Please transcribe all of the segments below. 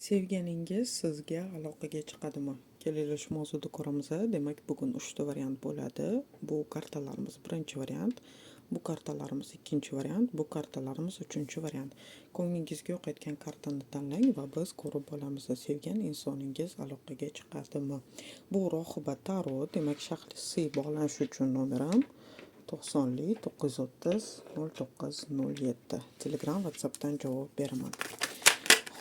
Sevganingiz sizga aloqaga chiqadimi? Kelinglar shu mavzuda ko'ramiz. Demak, bugun 3 ta variant bo'ladi. Bu kartalarimiz birinchi variant, bu kartalarimiz ikkinchi variant, bu kartalarimiz uchinchi variant. Ko'nglingizga yoqayotgan kartani tanlang va biz ko'rib olamiz. Sevgan insoningiz aloqaga chiqadimi? Bu rohiba tarot, demak, shaxsiy bog'lanish uchun nomerim 90 930 0907. Telegram, WhatsAppdan javob beraman.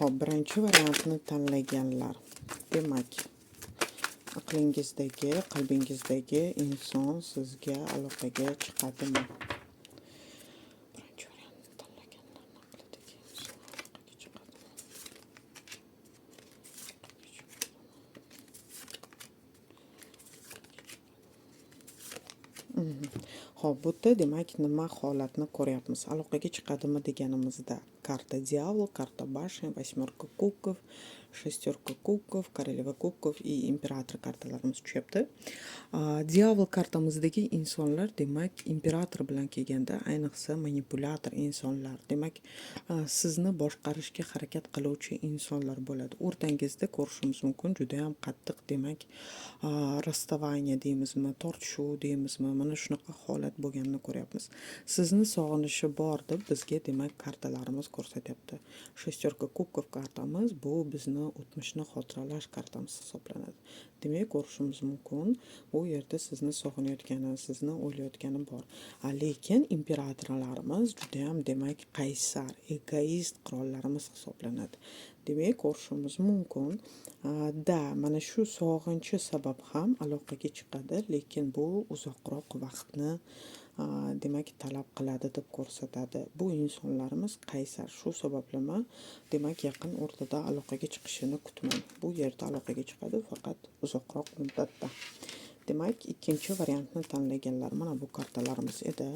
Xo'p, birinchi variantni tanlaganlar. Demak, aqlingizdagi, qalbingizdagi inson sizga aloqaga chiqadimi? Birinchi variantni tanlaganlarning aqlidagi inson aloqaga chiqadimi? Xo'p, bu yerda demak nima holatni ko'ryapmiz? Aloqaga chiqadimi deganimizda karta Diyavol, karta Bashня, восьмерка кубков, шестерка кубков, королева кубков и imperator kartalarimiz tushyapti. Diyavol kartamizdagi insonlar demak imperator bilan kelganda ayniqsa manipulyator insonlar, demak sizni boshqarishga harakat qiluvchi insonlar bo'ladi. O'rtangizda ko'rishimiz mumkin juda ham qattiq, demak расставание deymizmi, tortishuv deymizmi, mana shunaqa holat bo'lganini ko'ryapmiz. Sizni sog'inishi bor deb bizga demak kartalarimiz ko'rsatyapti. Шестерка кубков kartamiz bu bizni o'tmishni xotiralash kartamiz hisoblanadi. Demak, ko'rishimiz mumkin bu yerda sizni sog'inayotgani, sizni o'ylayotgani bor. Lekin imperatorlarimiz juda ham demak qaysar, egoist qirollarimiz hisoblanadi. Demak, ko'rishimiz mumkin mana shu sog'inchi sabab ham aloqaga chiqadi, lekin bu uzoqroq vaqtni demak talab qiladi deb ko'rsatadi. Bu insonlarimiz qaysar, shu sabablimi demak yaqin o'rtada aloqaga chiqishini kutmang. Bu yerda aloqaga chiqadi, faqat uzoqroq muddatda. Demak, ikkinchi variantni tanlaganlar mana bu kartalarimiz edi.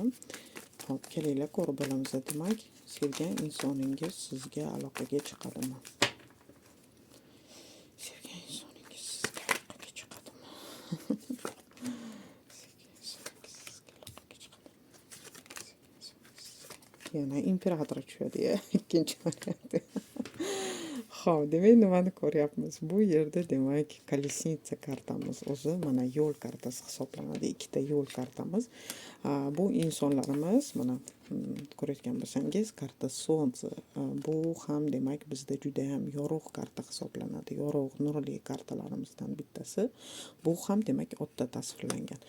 Hop, kelinglar ko'rib olamiz. Demak, sevgan insoningiz sizga aloqaga chiqadimi? Sevgan insoningiz sizga aloqaga chiqadimi? Yana imperator tushadi ya, ikkinchi variant. Xo'p, demak nimani ko'ryapmiz? Bu yerda demak kolesnitsa kartamiz o'zi mana yo'l kartasi hisoblanadi. Ikkita yo'l kartamiz. Bu insonlarimiz mana ko'rayotgan bo'lsangiz, karta Solnце. Bu ham demak bizda juda ham yorug' karta hisoblanadi. Yorug', nurli kartalarimizdan bittasi. Bu ham demak otda tasvirlangan.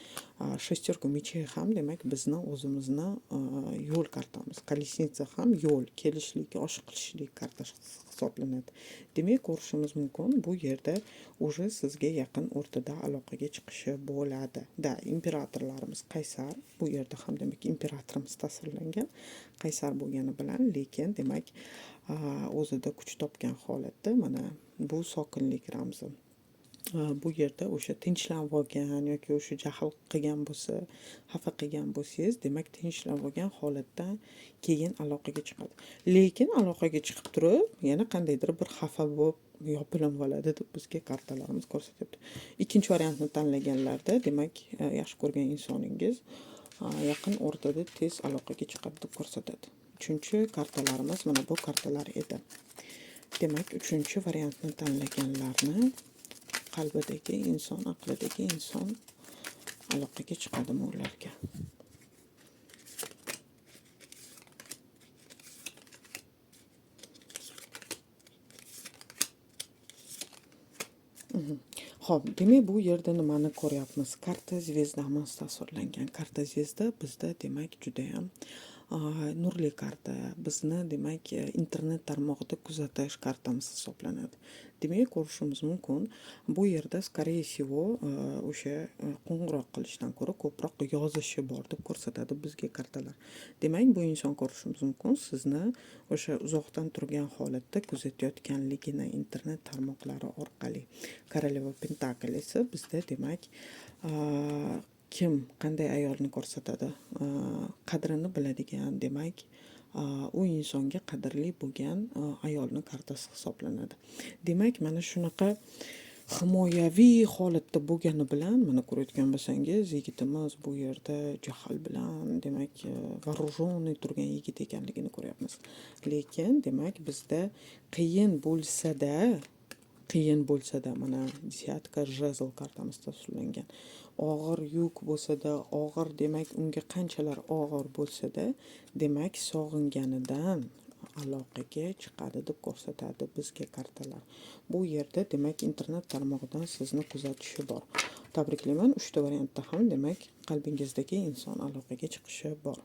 Шестерка мечей ham demak bizni o'zimizni yo'l kartamiz. Kolesnitsa ham yo'l, kelishlik, oshiq qilishlik kartasi hisoblanadi. Demak, ko'rishimiz mumkin bu yerda уже sizga yaqin o'rtada aloqaga chiqishi bo'ladi. Imperatorlarimiz qaysar, bu yerda ham demak imperatorimiz tasvirlangan, qaysar bo'lgani bilan, lekin demak o'zida kuch topgan holatda mana bu sokinlik ramzi. Bu yerda o'sha tinchlanib olgan yoki o'sha jahl qilgan bo'lsa, xafa qilgan bo'lsangiz, demak tinchlanib olgan holatdan keyin aloqaga chiqadi. Lekin aloqaga chiqib turib, yana qandaydir bir xafa bo'lib yopilib oladi deb bizga kartalarimiz ko'rsatyapti. Ikkinchi variantni tanlaganlarda, demak, yaxshi ko'rgan insoningiz yaqin o'rtada tez aloqaga chiqadi deb ko'rsatadi. Uchinchi kartalarimiz mana bu kartalar edi. Demak, uchinchi variantni tanlaganlarni qalbidagi inson, aqlidagi inson aloqaga chiqadimi ularga? Xo'p, demak bu yerda nimani ko'ryapmiz? Karta zvezdamiz tasvirlangan. Karta zvezda bizda demak juda ham nurli karta, bizni demak internet tarmog'ida kuzatish kartamiz hisoblanadi. Demak, ko'rishimiz mumkin bu yerda скорее всего o'sha qo'ng'iroq qilishdan ko'ra ko'proq yozishi bor deb ko'rsatadi bizga kartalar. Demak, bu inson ko'rishimiz mumkin sizni o'sha uzoqdan turgan holatda kuzatayotganligini internet tarmoqlari orqali. Koroleva Pentakl esa bizda demak kim qanday ayolni ko'rsatadi? Qadrini biladigan, demak u insonga qadrli bo'lgan ayolni kartasi hisoblanadi. Demak, mana shunaqa himoyaviy holatda bo'lgani bilan, mana ko'rayotgan bo'lsangiz, yigitimiz bu yerda jahl bilan, demak, вооруженный turgan yigit ekanligini ko'ryapmiz. Lekin, demak, bizda qiyin bo'lsa-da, mana desiatka jezl kartamiz tasvirlangan. Og'ir yuk bo'lsa-da, og'ir, demak, unga qanchalar og'ir bo'lsa-da, demak, sog'inganidan aloqaga chiqadi deb ko'rsatadi bizga kartalar. Bu yerda, demak, internet tarmog'idan sizni kuzatishi bor. Tabriklayman, 3 ta variantda ham, demak, qalbingizdagi inson aloqaga chiqishi bor.